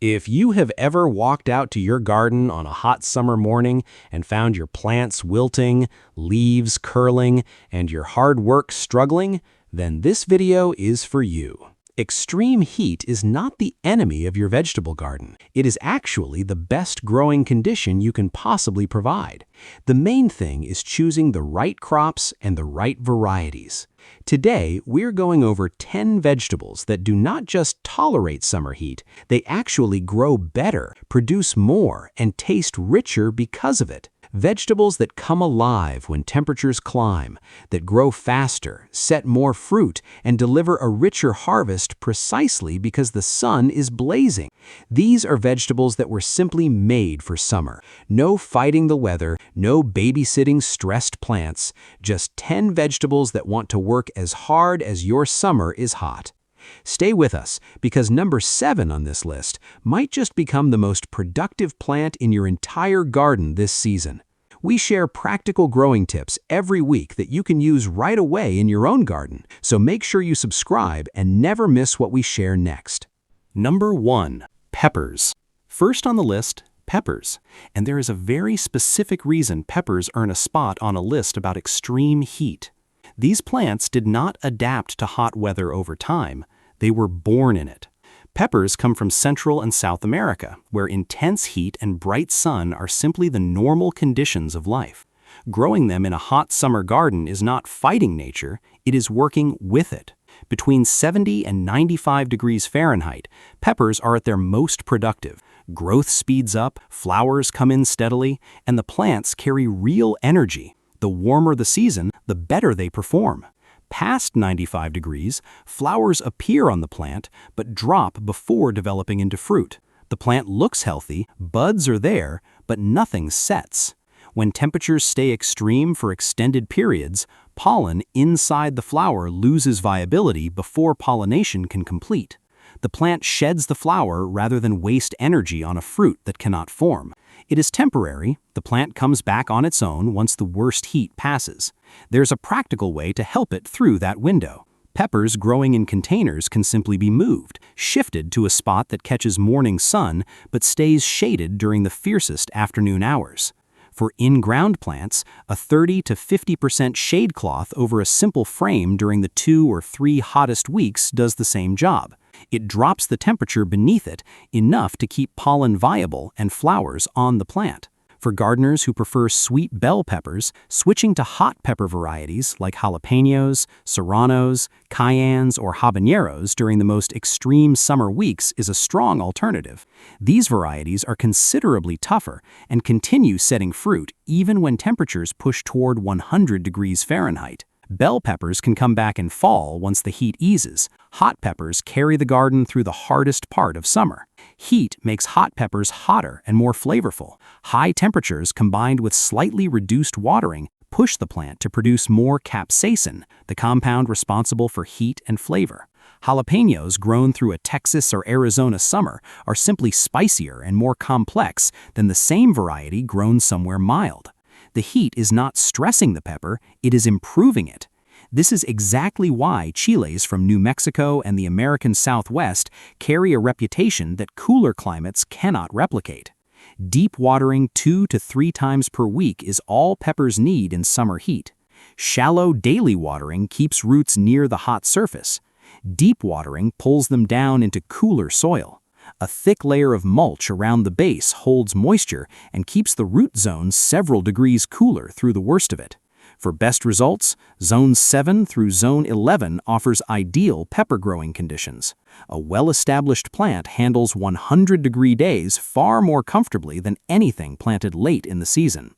If you have ever walked out to your garden on a hot summer morning and found your plants wilting, leaves curling, and your hard work struggling, then this video is for you. Extreme heat is not the enemy of your vegetable garden. It is actually the best growing condition you can possibly provide. The main thing is choosing the right crops and the right varieties. Today, we're going over 10 vegetables that do not just tolerate summer heat, they actually grow better, produce more, and taste richer because of it. Vegetables that come alive when temperatures climb, that grow faster, set more fruit, and deliver a richer harvest precisely because the sun is blazing. These are vegetables that were simply made for summer. No fighting the weather, no babysitting stressed plants, just 10 vegetables that want to work as hard as your summer is hot. Stay with us, because number 7 on this list might just become the most productive plant in your entire garden this season. We share practical growing tips every week that you can use right away in your own garden, so make sure you subscribe and never miss what we share next. Number 1. Peppers. First on the list, peppers. And there is a very specific reason peppers earn a spot on a list about extreme heat. These plants did not adapt to hot weather over time. They were born in it. Peppers come from Central and South America, where intense heat and bright sun are simply the normal conditions of life. Growing them in a hot summer garden is not fighting nature, it is working with it. Between 70 and 95 degrees Fahrenheit, peppers are at their most productive. Growth speeds up, flowers come in steadily, and the plants carry real energy. The warmer the season, the better they perform. Past 95 degrees, flowers appear on the plant, but drop before developing into fruit. The plant looks healthy, buds are there, but nothing sets. When temperatures stay extreme for extended periods, pollen inside the flower loses viability before pollination can complete. The plant sheds the flower rather than waste energy on a fruit that cannot form. It is temporary. The plant comes back on its own once the worst heat passes. There's a practical way to help it through that window. Peppers growing in containers can simply be moved, shifted to a spot that catches morning sun but stays shaded during the fiercest afternoon hours. For in-ground plants, a 30 to 50% shade cloth over a simple frame during the 2 or 3 hottest weeks does the same job. It drops the temperature beneath it enough to keep pollen viable and flowers on the plant. For gardeners who prefer sweet bell peppers, switching to hot pepper varieties like jalapenos, serranos, cayennes, or habaneros during the most extreme summer weeks is a strong alternative. These varieties are considerably tougher and continue setting fruit even when temperatures push toward 100 degrees Fahrenheit. Bell peppers can come back in fall once the heat eases. Hot peppers carry the garden through the hardest part of summer. Heat makes hot peppers hotter and more flavorful. High temperatures combined with slightly reduced watering push the plant to produce more capsaicin, the compound responsible for heat and flavor. Jalapenos grown through a Texas or Arizona summer are simply spicier and more complex than the same variety grown somewhere mild. The heat is not stressing the pepper, it is improving it. This is exactly why chiles from New Mexico and the American Southwest carry a reputation that cooler climates cannot replicate. Deep watering 2 to 3 times per week is all peppers need in summer heat. Shallow daily watering keeps roots near the hot surface. Deep watering pulls them down into cooler soil. A thick layer of mulch around the base holds moisture and keeps the root zones several degrees cooler through the worst of it. For best results, Zone 7 through Zone 11 offers ideal pepper growing conditions. A well-established plant handles 100-degree days far more comfortably than anything planted late in the season.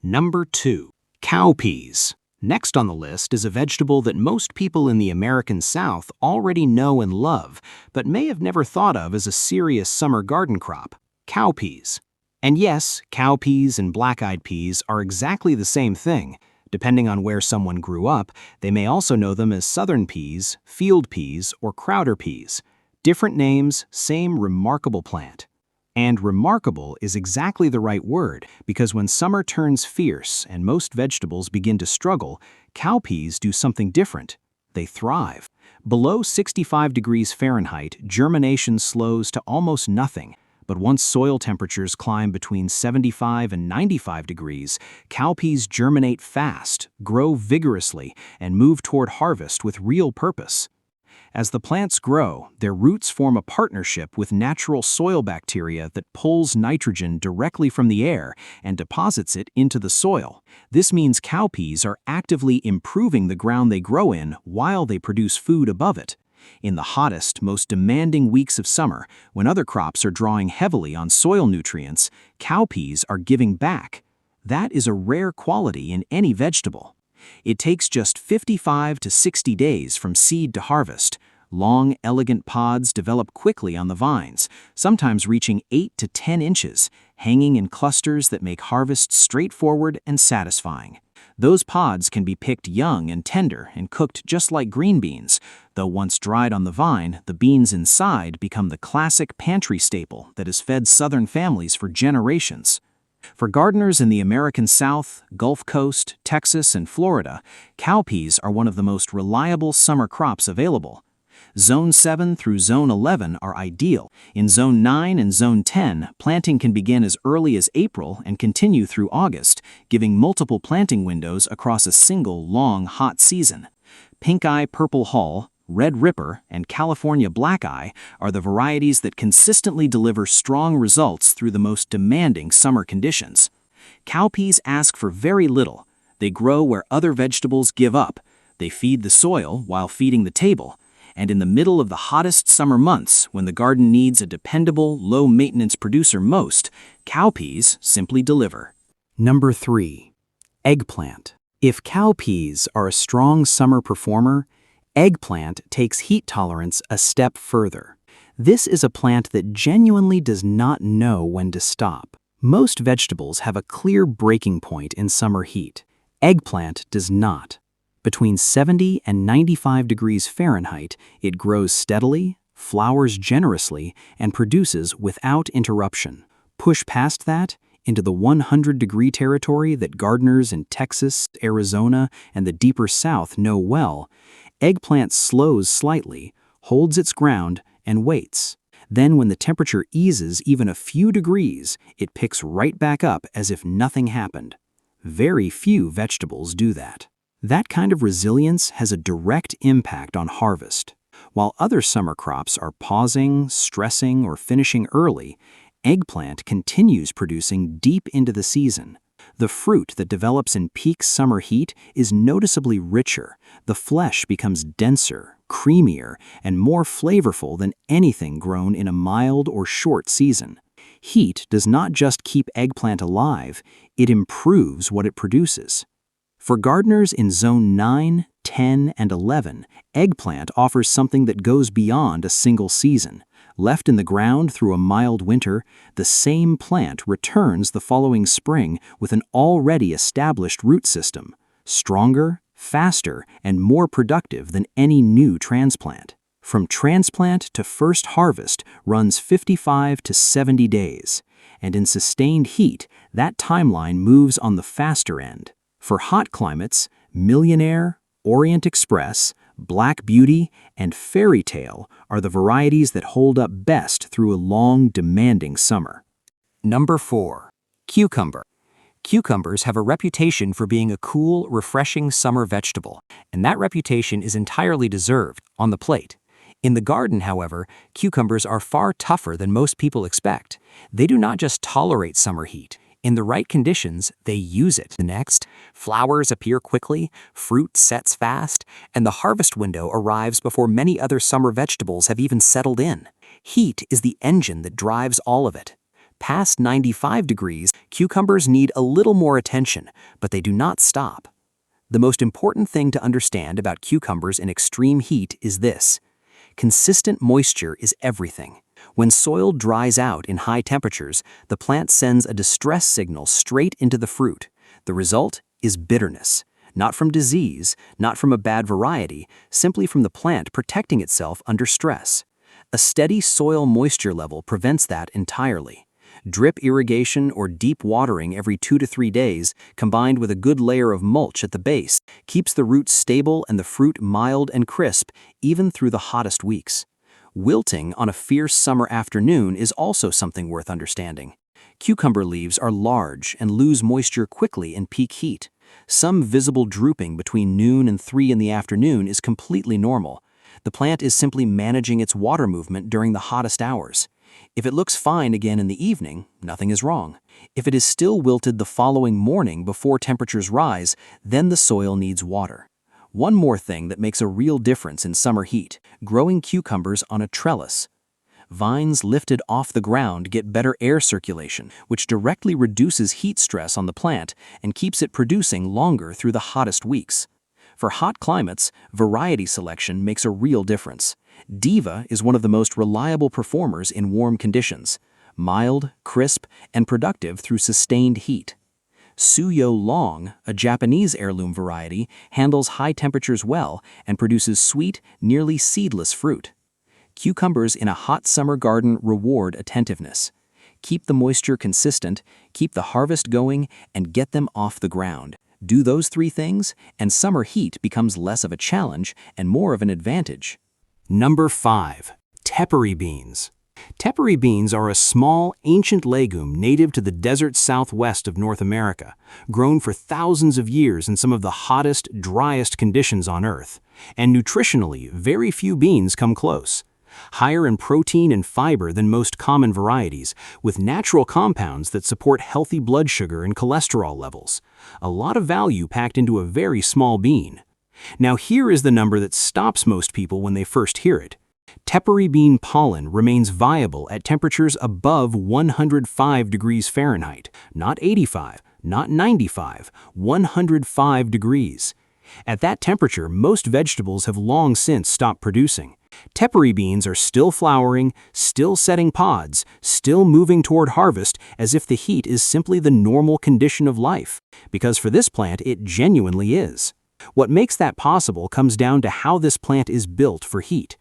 Number 2. Cowpeas. Next on the list is a vegetable that most people in the American South already know and love, but may have never thought of as a serious summer garden crop: cowpeas. And yes, cowpeas and black-eyed peas are exactly the same thing. Depending on where someone grew up, they may also know them as southern peas, field peas, or Crowder peas. Different names, same remarkable plant. And remarkable is exactly the right word, because when summer turns fierce and most vegetables begin to struggle, cowpeas do something different. They thrive. Below 65 degrees Fahrenheit, germination slows to almost nothing. But once soil temperatures climb between 75 and 95 degrees, cowpeas germinate fast, grow vigorously, and move toward harvest with real purpose. As the plants grow, their roots form a partnership with natural soil bacteria that pulls nitrogen directly from the air and deposits it into the soil. This means cowpeas are actively improving the ground they grow in while they produce food above it. In the hottest, most demanding weeks of summer, when other crops are drawing heavily on soil nutrients, cowpeas are giving back. That is a rare quality in any vegetable. It takes just 55 to 60 days from seed to harvest. Long, elegant pods develop quickly on the vines, sometimes reaching 8 to 10 inches, hanging in clusters that make harvest straightforward and satisfying. Those pods can be picked young and tender and cooked just like green beans, though once dried on the vine, the beans inside become the classic pantry staple that has fed Southern families for generations. For gardeners in the American South, Gulf Coast, Texas, and Florida, cowpeas are one of the most reliable summer crops available. Zone 7 through Zone 11 are ideal. In Zone 9 and Zone 10, planting can begin as early as April and continue through August, giving multiple planting windows across a single long, hot season. Pink Eye Purple Hull, Red Ripper, and California Black Eye are the varieties that consistently deliver strong results through the most demanding summer conditions. Cowpeas ask for very little. They grow where other vegetables give up. They feed the soil while feeding the table. And in the middle of the hottest summer months, when the garden needs a dependable, low-maintenance producer most, cowpeas simply deliver. Number 3. Eggplant. If cowpeas are a strong summer performer, eggplant takes heat tolerance a step further. This is a plant that genuinely does not know when to stop. Most vegetables have a clear breaking point in summer heat. Eggplant does not. Between 70 and 95 degrees Fahrenheit, it grows steadily, flowers generously, and produces without interruption. Push past that into the 100-degree territory that gardeners in Texas, Arizona, and the deeper South know well, eggplant slows slightly, holds its ground, and waits. Then when the temperature eases even a few degrees, it picks right back up as if nothing happened. Very few vegetables do that. That kind of resilience has a direct impact on harvest. While other summer crops are pausing, stressing, or finishing early, eggplant continues producing deep into the season. The fruit that develops in peak summer heat is noticeably richer. The flesh becomes denser, creamier, and more flavorful than anything grown in a mild or short season. Heat does not just keep eggplant alive, it improves what it produces. For gardeners in Zone 9, 10, and 11, eggplant offers something that goes beyond a single season. Left in the ground through a mild winter, the same plant returns the following spring with an already established root system, stronger, faster, and more productive than any new transplant. From transplant to first harvest runs 55 to 70 days, and in sustained heat, that timeline moves on the faster end. For hot climates, Millionaire, Orient Express, Black Beauty, and Fairy Tale are the varieties that hold up best through a long, demanding summer. Number 4. Cucumber. Cucumbers have a reputation for being a cool, refreshing summer vegetable, and that reputation is entirely deserved on the plate. In the garden, however, cucumbers are far tougher than most people expect. They do not just tolerate summer heat. In the right conditions, they use it. Next, flowers appear quickly, fruit sets fast, and the harvest window arrives before many other summer vegetables have even settled in. Heat is the engine that drives all of it. Past 95 degrees, cucumbers need a little more attention, but they do not stop. The most important thing to understand about cucumbers in extreme heat is this: consistent moisture is everything. When soil dries out in high temperatures, the plant sends a distress signal straight into the fruit. The result is bitterness, not from disease, not from a bad variety, simply from the plant protecting itself under stress. A steady soil moisture level prevents that entirely. Drip irrigation or deep watering every 2 to 3 days, combined with a good layer of mulch at the base, keeps the roots stable and the fruit mild and crisp, even through the hottest weeks. Wilting on a fierce summer afternoon is also something worth understanding. Cucumber leaves are large and lose moisture quickly in peak heat. Some visible drooping between noon and 3 in the afternoon is completely normal. The plant is simply managing its water movement during the hottest hours. If it looks fine again in the evening, nothing is wrong. If it is still wilted the following morning before temperatures rise, then the soil needs water. One more thing that makes a real difference in summer heat: growing cucumbers on a trellis. Vines lifted off the ground get better air circulation, which directly reduces heat stress on the plant and keeps it producing longer through the hottest weeks. For hot climates, variety selection makes a real difference. Diva is one of the most reliable performers in warm conditions, mild, crisp, and productive through sustained heat. Suyo Long, a Japanese heirloom variety, handles high temperatures well and produces sweet, nearly seedless fruit. Cucumbers in a hot summer garden reward attentiveness. Keep the moisture consistent, keep the harvest going, and get them off the ground. Do those 3 things, and summer heat becomes less of a challenge and more of an advantage. Number 5. Tepary beans. Tepary beans are a small, ancient legume native to the desert southwest of North America, grown for thousands of years in some of the hottest, driest conditions on Earth. And nutritionally, very few beans come close. Higher in protein and fiber than most common varieties, with natural compounds that support healthy blood sugar and cholesterol levels. A lot of value packed into a very small bean. Now here is the number that stops most people when they first hear it. Tepary bean pollen remains viable at temperatures above 105 degrees Fahrenheit, not 85, not 95, 105 degrees. At that temperature, most vegetables have long since stopped producing. Tepary beans are still flowering, still setting pods, still moving toward harvest as if the heat is simply the normal condition of life, because for this plant it genuinely is. What makes that possible comes down to how this plant is built for heat.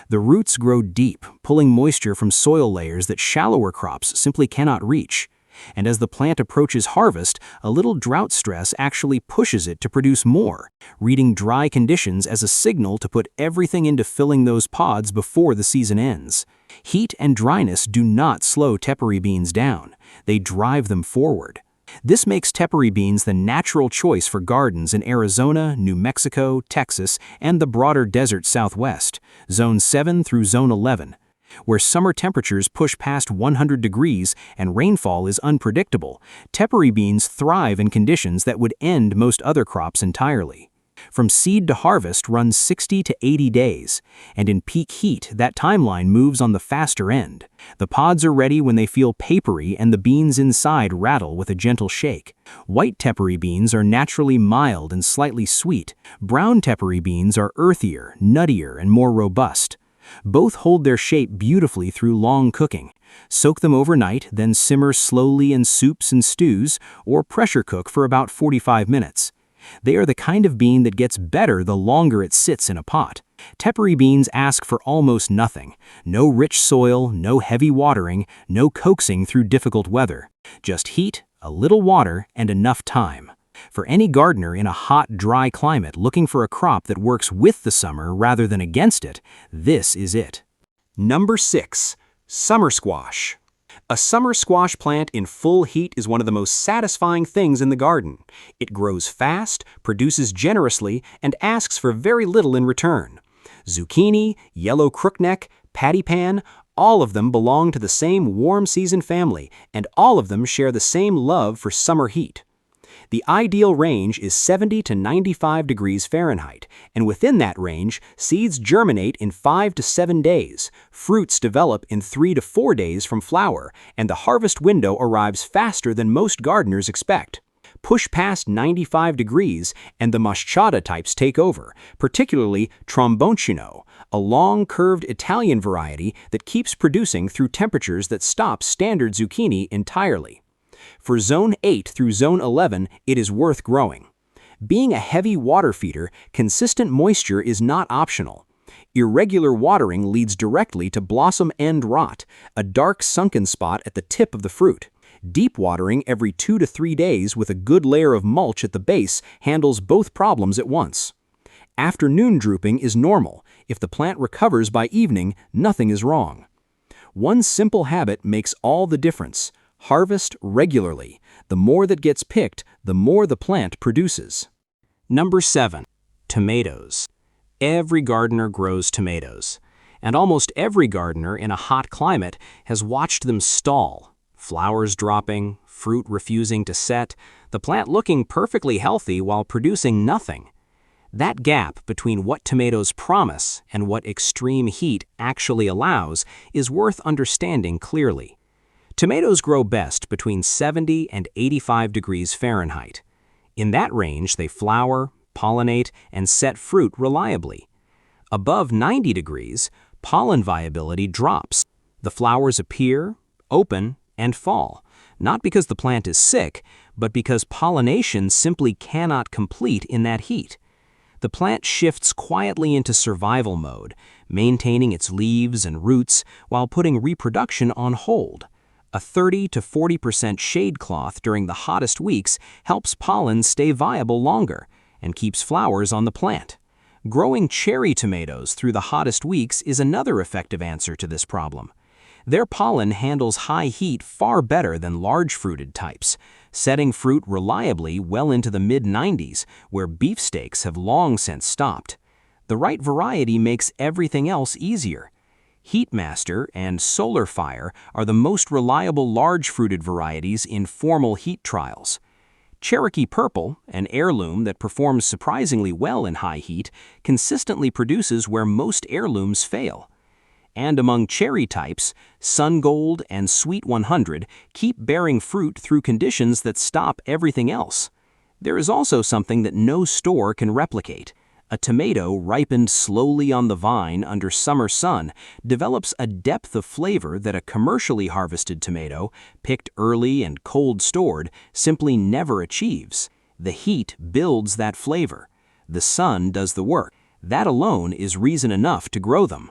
The roots grow deep, pulling moisture from soil layers that shallower crops simply cannot reach. And as the plant approaches harvest, a little drought stress actually pushes it to produce more, reading dry conditions as a signal to put everything into filling those pods before the season ends. Heat and dryness do not slow tepary beans down. They drive them forward. This makes tepary beans the natural choice for gardens in Arizona, New Mexico, Texas, and the broader desert Southwest, Zone 7 through Zone 11. Where summer temperatures push past 100 degrees and rainfall is unpredictable, tepary beans thrive in conditions that would end most other crops entirely. From seed to harvest runs 60 to 80 days, and in peak heat, that timeline moves on the faster end. The pods are ready when they feel papery and the beans inside rattle with a gentle shake. White tepary beans are naturally mild and slightly sweet. Brown tepary beans are earthier, nuttier, and more robust. Both hold their shape beautifully through long cooking. Soak them overnight, then simmer slowly in soups and stews, or pressure cook for about 45 minutes. They are the kind of bean that gets better the longer it sits in a pot. Tepary beans ask for almost nothing. No rich soil, no heavy watering, no coaxing through difficult weather. Just heat, a little water, and enough time. For any gardener in a hot, dry climate looking for a crop that works with the summer rather than against it, this is it. Number 6. Summer squash. A summer squash plant in full heat is one of the most satisfying things in the garden. It grows fast, produces generously, and asks for very little in return. Zucchini, yellow crookneck, patty pan, all of them belong to the same warm season family, and all of them share the same love for summer heat. The ideal range is 70 to 95 degrees Fahrenheit, and within that range, seeds germinate in 5 to 7 days, fruits develop in 3 to 4 days from flower, and the harvest window arrives faster than most gardeners expect. Push past 95 degrees, and the maschata types take over, particularly Tromboncino, a long, curved Italian variety that keeps producing through temperatures that stop standard zucchini entirely. For Zone 8 through Zone 11, it is worth growing. Being a heavy water feeder, consistent moisture is not optional. Irregular watering leads directly to blossom end rot, a dark sunken spot at the tip of the fruit. Deep watering every 2 to 3 days with a good layer of mulch at the base handles both problems at once. Afternoon drooping is normal. If the plant recovers by evening, nothing is wrong. One simple habit makes all the difference. Harvest regularly. The more that gets picked, the more the plant produces. Number 7. Tomatoes. Every gardener grows tomatoes, and almost every gardener in a hot climate has watched them stall. Flowers dropping, fruit refusing to set, the plant looking perfectly healthy while producing nothing. That gap between what tomatoes promise and what extreme heat actually allows is worth understanding clearly. Tomatoes grow best between 70 and 85 degrees Fahrenheit. In that range, they flower, pollinate, and set fruit reliably. Above 90 degrees, pollen viability drops. The flowers appear, open, and fall, not because the plant is sick, but because pollination simply cannot complete in that heat. The plant shifts quietly into survival mode, maintaining its leaves and roots while putting reproduction on hold. A 30 to 40% shade cloth during the hottest weeks helps pollen stay viable longer and keeps flowers on the plant. Growing cherry tomatoes through the hottest weeks is another effective answer to this problem. Their pollen handles high heat far better than large-fruited types, setting fruit reliably well into the mid-90s, where beefsteaks have long since stopped. The right variety makes everything else easier. Heatmaster and Solar Fire are the most reliable large-fruited varieties in formal heat trials. Cherokee Purple, an heirloom that performs surprisingly well in high heat, consistently produces where most heirlooms fail. And among cherry types, Sun Gold and Sweet 100 keep bearing fruit through conditions that stop everything else. There is also something that no store can replicate. A tomato ripened slowly on the vine under summer sun develops a depth of flavor that a commercially harvested tomato, picked early and cold stored, simply never achieves. The heat builds that flavor. The sun does the work. That alone is reason enough to grow them.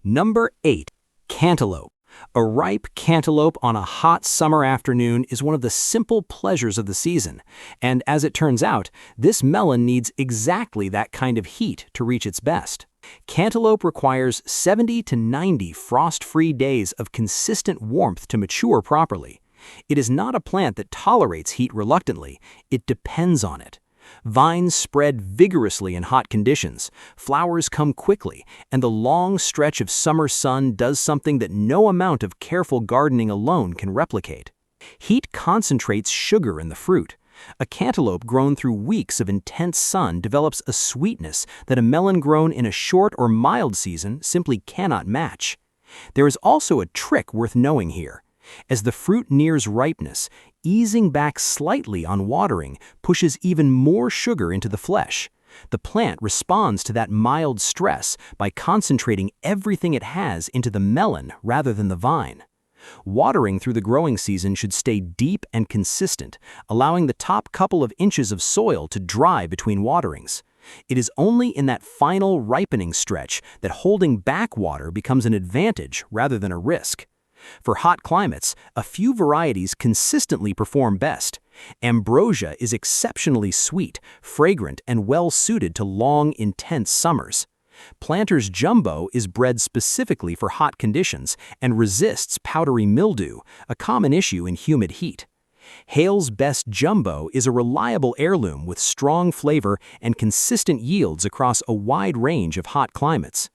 Number 8. Cantaloupe. A ripe cantaloupe on a hot summer afternoon is one of the simple pleasures of the season, and as it turns out, this melon needs exactly that kind of heat to reach its best. Cantaloupe requires 70 to 90 frost-free days of consistent warmth to mature properly. It is not a plant that tolerates heat reluctantly, it depends on it. Vines spread vigorously in hot conditions, flowers come quickly, and the long stretch of summer sun does something that no amount of careful gardening alone can replicate. Heat concentrates sugar in the fruit. A cantaloupe grown through weeks of intense sun develops a sweetness that a melon grown in a short or mild season simply cannot match. There is also a trick worth knowing here. As the fruit nears ripeness, easing back slightly on watering pushes even more sugar into the flesh. The plant responds to that mild stress by concentrating everything it has into the melon rather than the vine. Watering through the growing season should stay deep and consistent, allowing the top couple of inches of soil to dry between waterings. It is only in that final ripening stretch that holding back water becomes an advantage rather than a risk. For hot climates, a few varieties consistently perform best. Ambrosia is exceptionally sweet, fragrant, and well-suited to long, intense summers. Planter's Jumbo is bred specifically for hot conditions and resists powdery mildew, a common issue in humid heat. Hale's Best Jumbo is a reliable heirloom with strong flavor and consistent yields across a wide range of hot climates.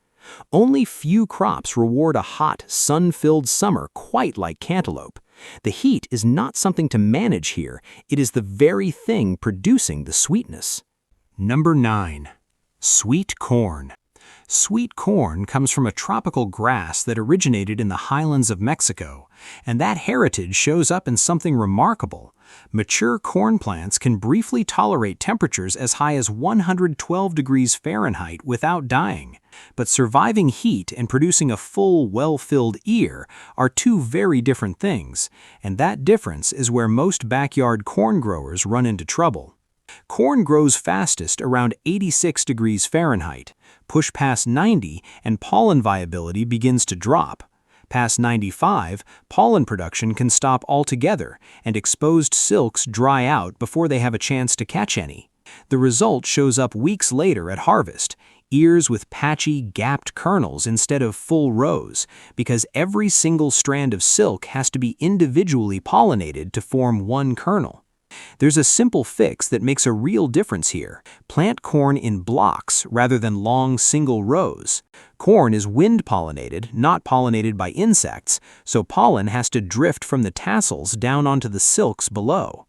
Only few crops reward a hot, sun-filled summer quite like cantaloupe. The heat is not something to manage here, it is the very thing producing the sweetness. Number 9. Sweet corn. Sweet corn comes from a tropical grass that originated in the highlands of Mexico, and that heritage shows up in something remarkable. Mature corn plants can briefly tolerate temperatures as high as 112 degrees Fahrenheit without dying. But surviving heat and producing a full, well-filled ear are two very different things, and that difference is where most backyard corn growers run into trouble. Corn grows fastest around 86 degrees Fahrenheit. Push past 90 and pollen viability begins to drop. Past 95, pollen production can stop altogether and exposed silks dry out before they have a chance to catch any. The result shows up weeks later at harvest. ears with patchy, gapped kernels instead of full rows, because every single strand of silk has to be individually pollinated to form one kernel. There's a simple fix that makes a real difference here. Plant corn in blocks rather than long single rows. Corn is wind-pollinated, not pollinated by insects, so pollen has to drift from the tassels down onto the silks below.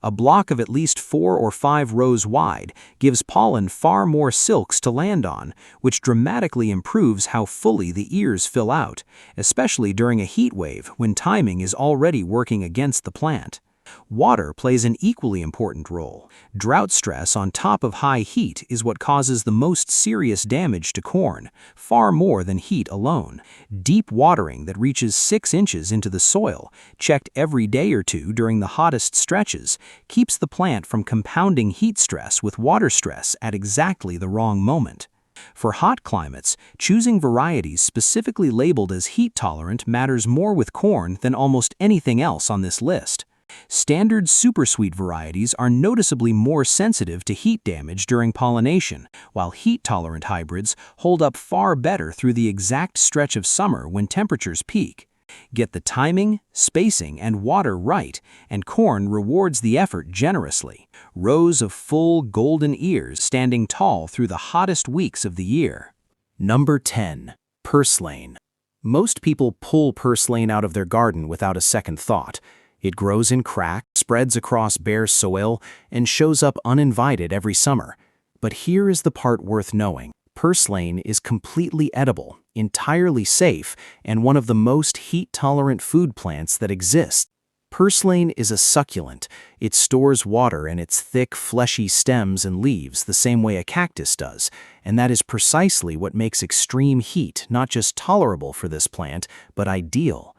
A block of at least 4 or 5 rows wide gives pollen far more silks to land on, which dramatically improves how fully the ears fill out, especially during a heat wave when timing is already working against the plant. Water plays an equally important role. Drought stress on top of high heat is what causes the most serious damage to corn, far more than heat alone. Deep watering that reaches 6 inches into the soil, checked every day or two during the hottest stretches, keeps the plant from compounding heat stress with water stress at exactly the wrong moment. For hot climates, choosing varieties specifically labeled as heat-tolerant matters more with corn than almost anything else on this list. Standard supersweet varieties are noticeably more sensitive to heat damage during pollination, while heat-tolerant hybrids hold up far better through the exact stretch of summer when temperatures peak. Get the timing, spacing, and water right, and corn rewards the effort generously. Rows of full, golden ears standing tall through the hottest weeks of the year. Number 10. Purslane. Most people pull purslane out of their garden without a second thought. It grows in cracks, spreads across bare soil, and shows up uninvited every summer. But here is the part worth knowing. Purslane is completely edible, entirely safe, and one of the most heat-tolerant food plants that exist. Purslane is a succulent. It stores water in its thick, fleshy stems and leaves the same way a cactus does, and that is precisely what makes extreme heat not just tolerable for this plant, but ideal.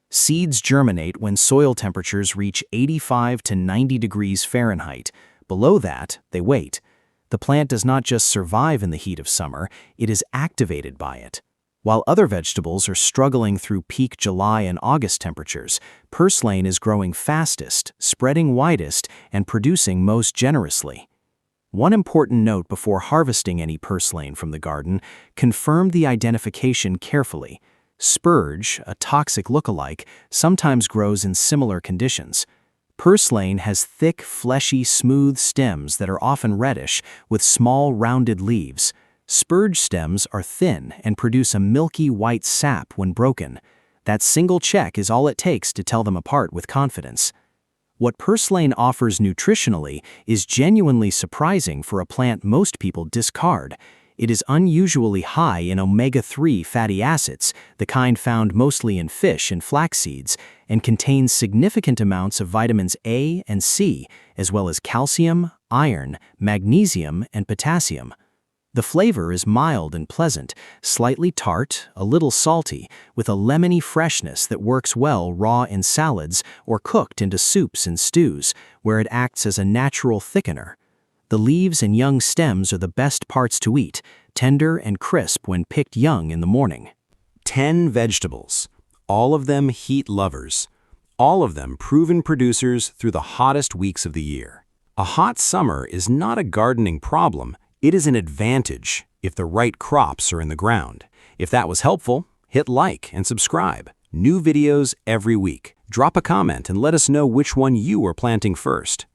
Seeds germinate when soil temperatures reach 85 to 90 degrees Fahrenheit. Below that, they wait. The plant does not just survive in the heat of summer, it is activated by it. While other vegetables are struggling through peak July and August temperatures, purslane is growing fastest, spreading widest, and producing most generously. One important note before harvesting any purslane from the garden: confirm the identification carefully. Spurge, a toxic lookalike, sometimes grows in similar conditions. Purslane has thick, fleshy, smooth stems that are often reddish, with small, rounded leaves. Spurge stems are thin and produce a milky white sap when broken. That single check is all it takes to tell them apart with confidence. What purslane offers nutritionally is genuinely surprising for a plant most people discard. It is unusually high in omega-3 fatty acids, the kind found mostly in fish and flax seeds, and contains significant amounts of vitamins A and C, as well as calcium, iron, magnesium, and potassium. The flavor is mild and pleasant, slightly tart, a little salty, with a lemony freshness that works well raw in salads or cooked into soups and stews, where it acts as a natural thickener. The leaves and young stems are the best parts to eat, tender and crisp when picked young in the morning. 10 vegetables, all of them heat lovers, all of them proven producers through the hottest weeks of the year. A hot summer is not a gardening problem, it is an advantage if the right crops are in the ground. If that was helpful, hit like and subscribe. New videos every week. Drop a comment and let us know which one you are planting first.